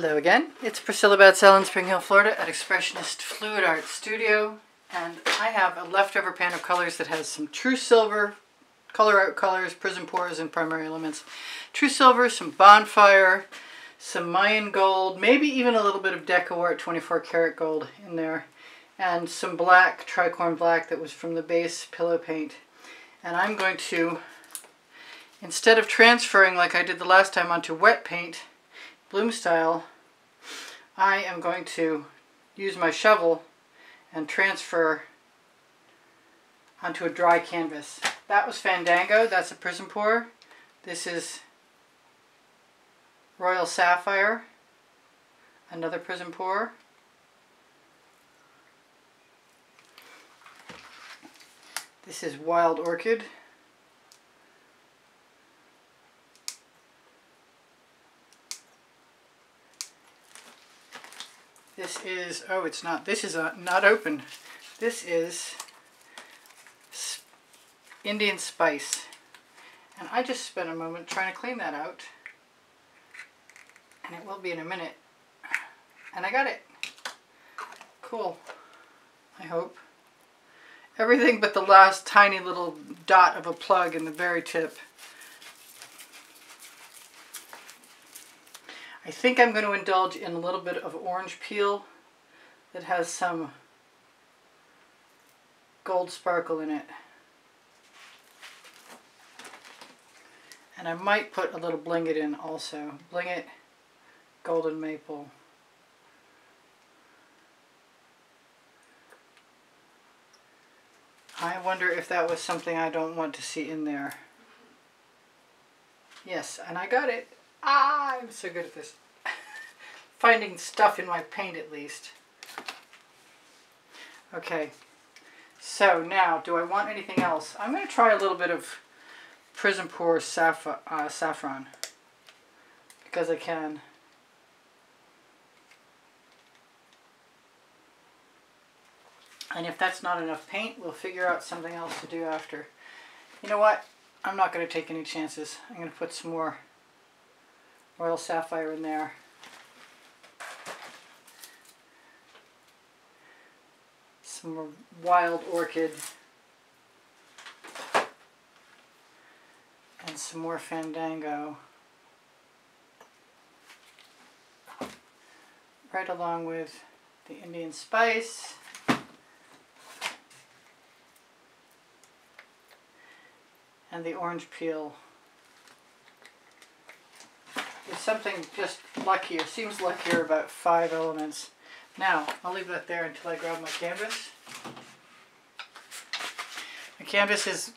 Hello again, it's Priscilla Batzell in Spring Hill, Florida at Expressionist Fluid Art Studio, and I have a leftover pan of colors that has some true silver, Colour Arte colors, Prizm Pours, and Primary Elements. True silver, some Bonfire, some Mayan gold, maybe even a little bit of Deco Art 24 karat gold in there, and some black, tricorn black that was from the base pillow paint. And I'm going to, instead of transferring like I did the last time onto wet paint, bloom style, I am going to use my shovel and transfer onto a dry canvas. That was Fandango, that's a Prizm Pour. This is Royal Sapphire, another Prizm Pour. This is Wild Orchid. This is, oh it's not, this is not open. This is Indian Spice. And I just spent a moment trying to clean that out. And it will be in a minute. And I got it. Cool. I hope. Everything but the last tiny little dot of a plug in the very tip. I think I'm going to indulge in a little bit of orange peel that has some gold sparkle in it. And I might put a little Bling It in also. Bling It, golden maple. I wonder if that was something I don't want to see in there. Yes, and I got it. Ah, I'm so good at this. Finding stuff in my paint at least. Okay, so now, do I want anything else? I'm going to try a little bit of Prizm Pour Saffron, because I can. And if that's not enough paint, we'll figure out something else to do after. You know what? I'm not going to take any chances. I'm going to put some more Royal Sapphire in there. Some more Wild Orchid. And some more Fandango. Right along with the Indian Spice. And the orange peel. It's something just luckier, seems luckier about 5 elements. Now, I'll leave that there until I grab my canvas. My canvas is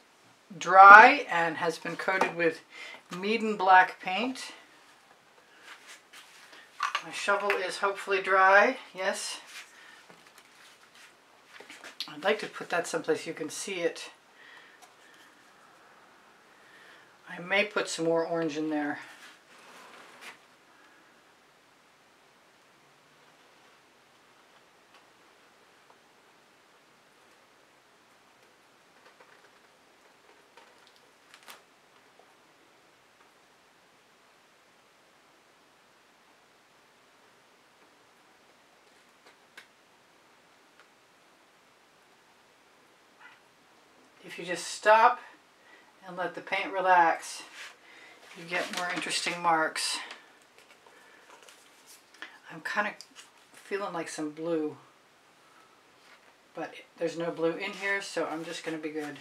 dry and has been coated with Meaden black paint. My shovel is hopefully dry, yes. I'd like to put that someplace you can see it. I may put some more orange in there. If you just stop and let the paint relax, you get more interesting marks. I'm kind of feeling like some blue, but there's no blue in here, so I'm just going to be good.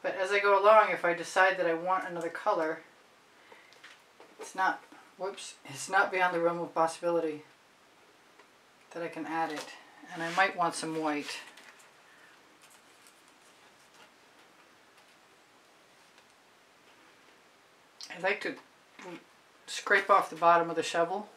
But as I go along, if I decide that I want another color, it's not, whoops, it's not beyond the realm of possibility that I can add it. And I might want some white. I like to scrape off the bottom of the shovel.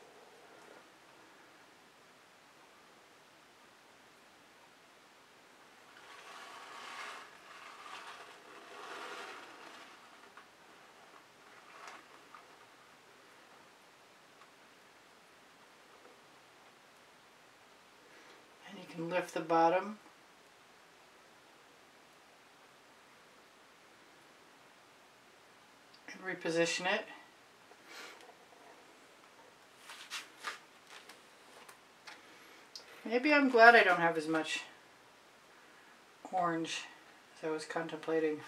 And you can lift the bottom reposition it. Maybe I'm glad I don't have as much orange as I was contemplating.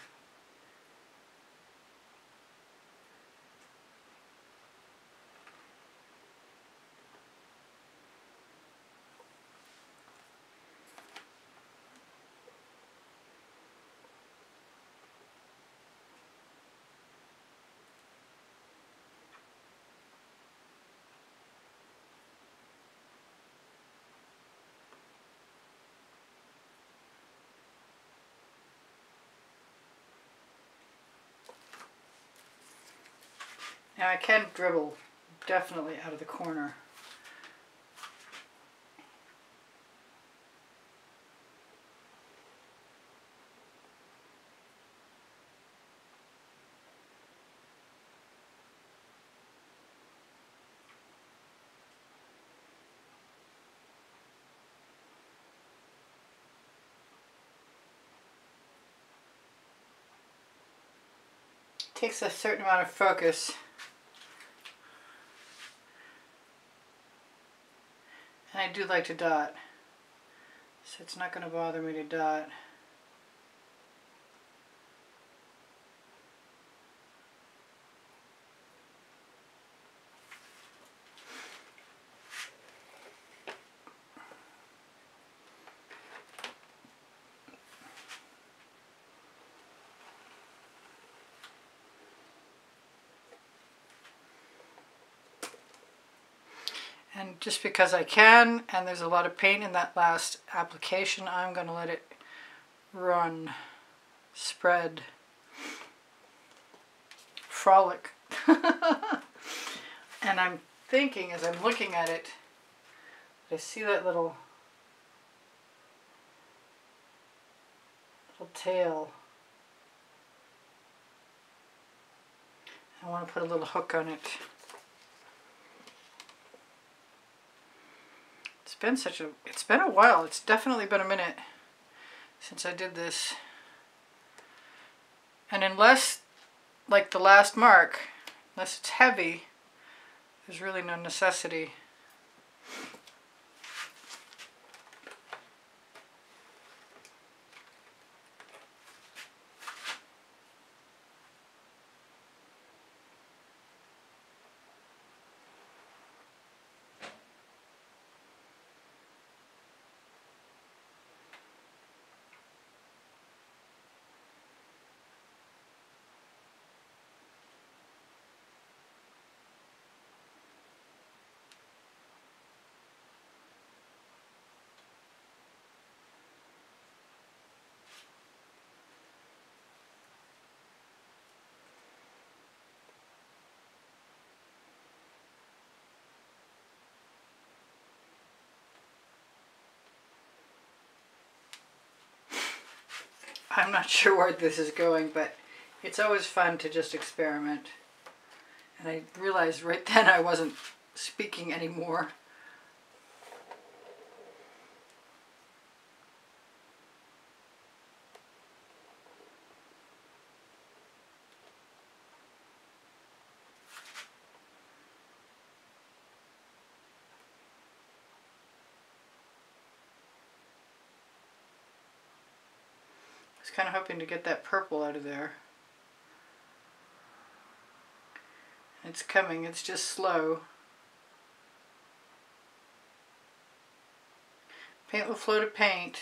Now I can dribble definitely out of the corner. It takes a certain amount of focus. And I do like to dot, so it's not going to bother me to dot. And just because I can, and there's a lot of paint in that last application, I'm going to let it run, spread, frolic. And I'm thinking, as I'm looking at it, I see that little tail. I want to put a little hook on it. It's been a while. It's definitely been a minute since I did this. And unless, like the last mark, unless it's heavy, there's really no necessity. I'm not sure where this is going, but it's always fun to just experiment. And I realized right then I wasn't speaking anymore. I was kind of hoping to get that purple out of there. It's coming, it's just slow. Paint will flow to paint.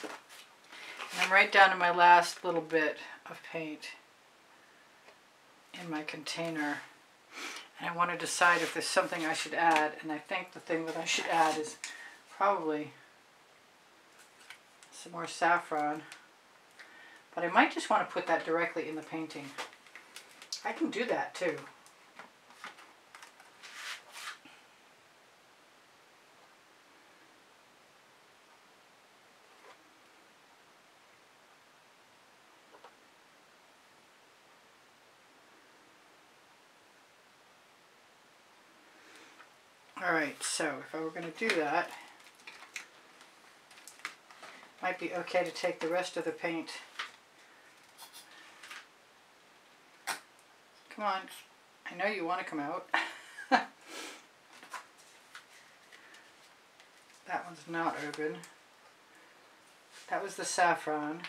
And I'm right down to my last little bit of paint in my container. And I want to decide if there's something I should add. And I think the thing that I should add is probably some more saffron, but I might just want to put that directly in the painting. I can do that too. Alright, so if I were going to do that, might be okay to take the rest of the paint Come on. I know you want to come out. That one's not open. That was the saffron.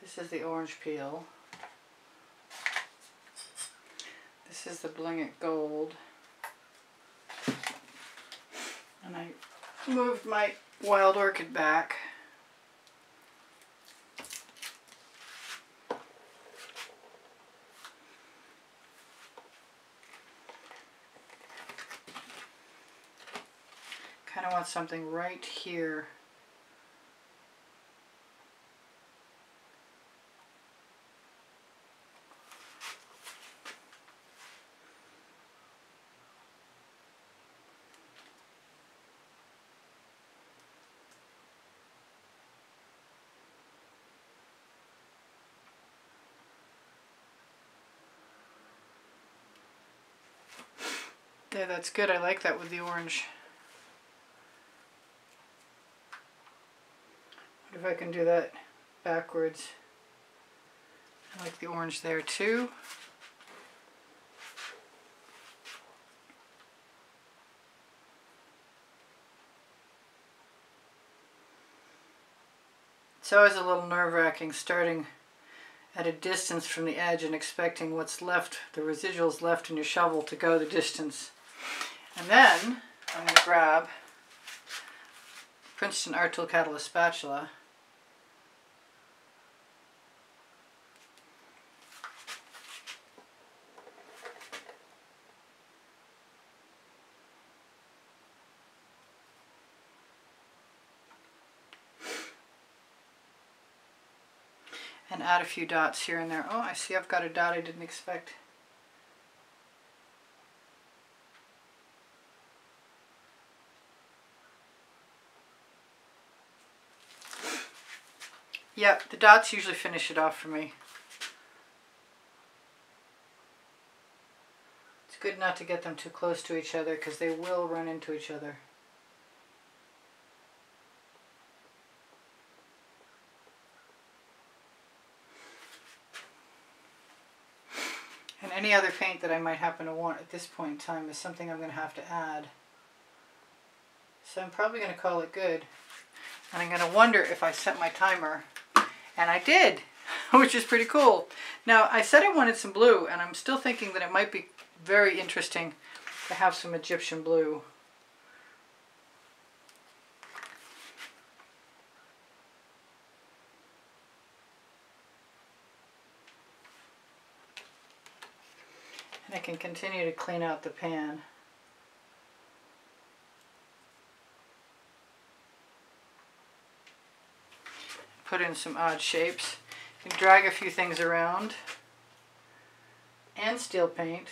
This is the orange peel. This is the Bling Gold. And I moved my wild orchid back. Kind of want something right here. There, that's good. I like that with the orange. What if I can do that backwards? I like the orange there too. It's always a little nerve-wracking starting at a distance from the edge and expecting what's left, the residuals left in your shovel, to go the distance. And then I'm going to grab Princeton Art Tool Catalyst spatula. And add a few dots here and there. Oh, I see I've got a dot I didn't expect. Yep, the dots usually finish it off for me. It's good not to get them too close to each other because they will run into each other. And any other paint that I might happen to want at this point in time is something I'm going to have to add. So I'm probably going to call it good. And I'm going to wonder if I set my timer. And I did, which is pretty cool. Now, I said I wanted some blue, and I'm still thinking that it might be very interesting to have some Egyptian blue. And I can continue to clean out the pan. Put in some odd shapes. You can drag a few things around and steel paint.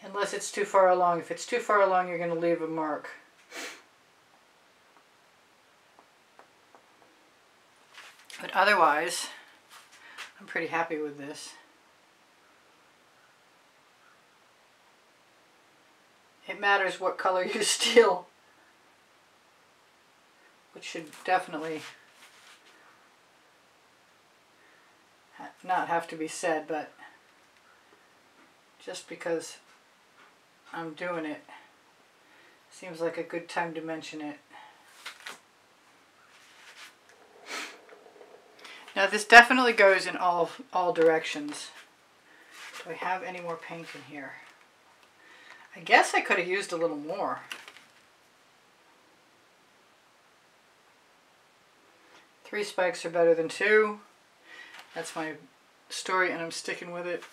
Unless it's too far along. If it's too far along, you're going to leave a mark. But otherwise, I'm pretty happy with this. It matters what color you steal, which should definitely not have to be said, but just because I'm doing it, seems like a good time to mention it. Now this definitely goes in all directions. Do I have any more paint in here? I guess I could have used a little more. 3 spikes are better than 2. That's my story and I'm sticking with it.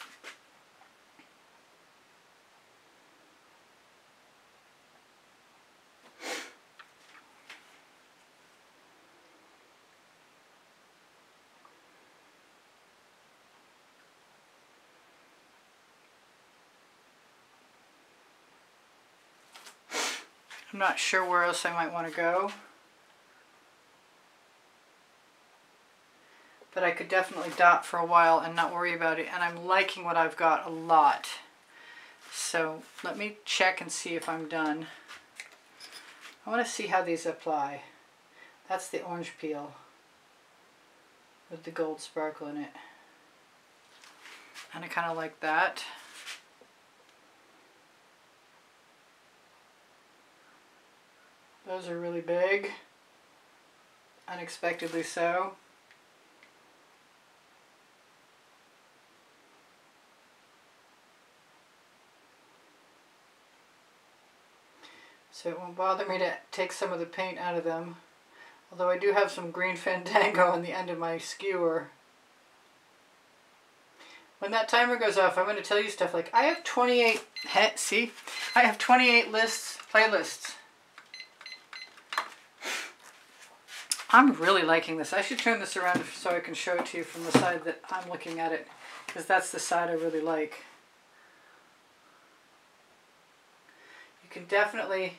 I'm not sure where else I might want to go, but I could definitely dot for a while and not worry about it, and I'm liking what I've got a lot. So let me check and see if I'm done. I want to see how these apply. That's the orange peel. with the gold sparkle in it. And I kind of like that. Those are really big, unexpectedly so. So it won't bother me to take some of the paint out of them. Although I do have some green Fandango on the end of my skewer. When that timer goes off, I'm going to tell you stuff like, I have 28, see? I have 28 playlists. I'm really liking this. I should turn this around so I can show it to you from the side that I'm looking at it, because that's the side I really like. You can definitely,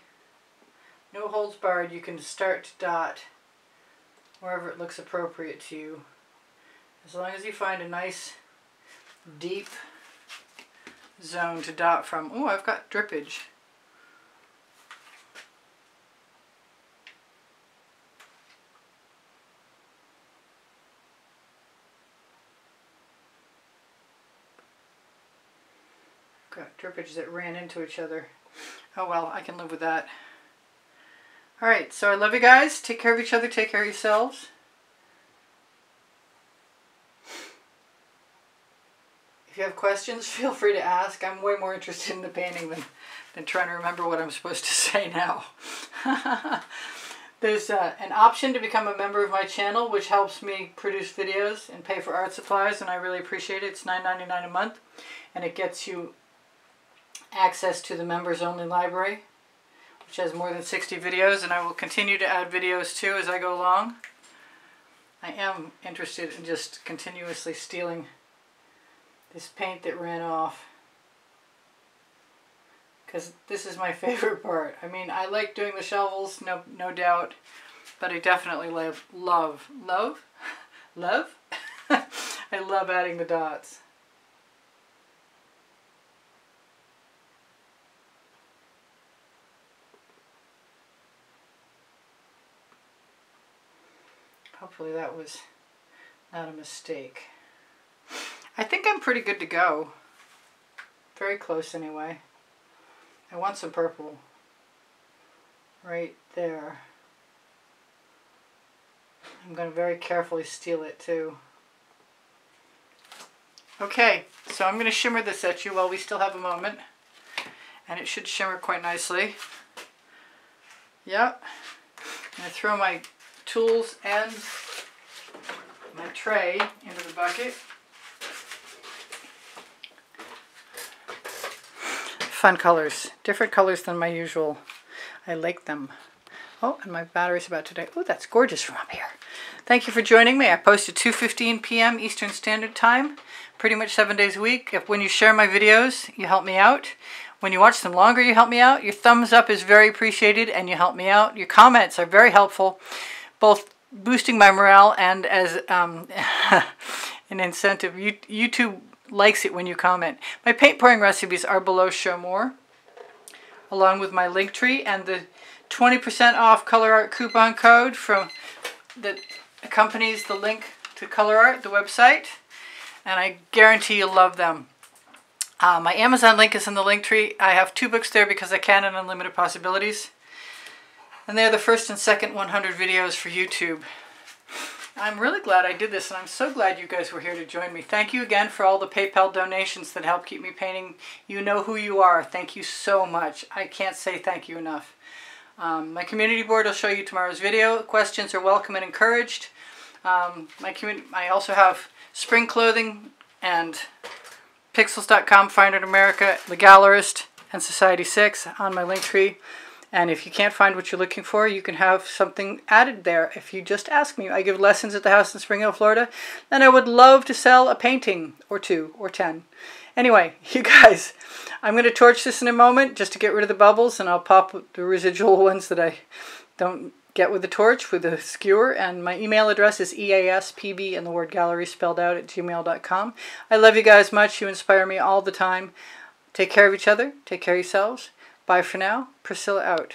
no holds barred, you can start to dot wherever it looks appropriate to you. As long as you find a nice deep zone to dot from. Oh, I've got drippage. Got drippage that ran into each other. Oh well, I can live with that. Alright, so I love you guys. Take care of each other. Take care of yourselves. If you have questions, feel free to ask. I'm way more interested in the painting than trying to remember what I'm supposed to say now. There's an option to become a member of my channel, which helps me produce videos and pay for art supplies, and I really appreciate it. It's $9.99 a month, and it gets you access to the members only library, which has more than 60 videos, and I will continue to add videos too as I go along. I am interested in just continuously stealing this paint that ran off, because this is my favorite part. I mean, I like doing the shovels, no doubt, but I definitely love I love adding the dots. Hopefully that was not a mistake. I think I'm pretty good to go. Very close anyway. I want some purple right there. I'm going to very carefully steal it too. Okay, so I'm going to shimmer this at you while we still have a moment. And it should shimmer quite nicely. Yep. I'm going to throw my tools and my tray into the bucket. Fun colors. Different colors than my usual. I like them. Oh, and my battery's about to die. Oh, that's gorgeous from up here. Thank you for joining me. I post at 2:15 p.m. Eastern Standard Time, pretty much 7 days a week. When you share my videos, you help me out. When you watch them longer, you help me out. Your thumbs up is very appreciated, and you help me out. Your comments are very helpful, both boosting my morale and as an incentive. YouTube likes it when you comment. My paint pouring recipes are below Show More, along with my link tree and the 20% off Colour Arte coupon code that accompanies the link to Colour Arte, the website, and I guarantee you'll love them. My Amazon link is in the link tree. I have 2 books there because I can and Unlimited Possibilities. And they're the first and second 100 videos for YouTube. I'm really glad I did this, and I'm so glad you guys were here to join me. Thank you again for all the PayPal donations that help keep me painting. You know who you are. Thank you so much. I can't say thank you enough. My community board will show you tomorrow's video. Questions are welcome and encouraged. I also have spring clothing and Pixels.com, Find It America, The Gallerist, and Society 6 on my link tree. And if you can't find what you're looking for, you can have something added there if you just ask me. I give lessons at the house in Spring Hill, Florida, and I would love to sell a painting or 2 or 10. Anyway, you guys, I'm going to torch this in a moment just to get rid of the bubbles, and I'll pop the residual ones that I don't get with the torch with the skewer. And my email address is easpb and the word gallery spelled out at gmail.com. I love you guys much. You inspire me all the time. Take care of each other. Take care of yourselves. Bye for now. Priscilla out.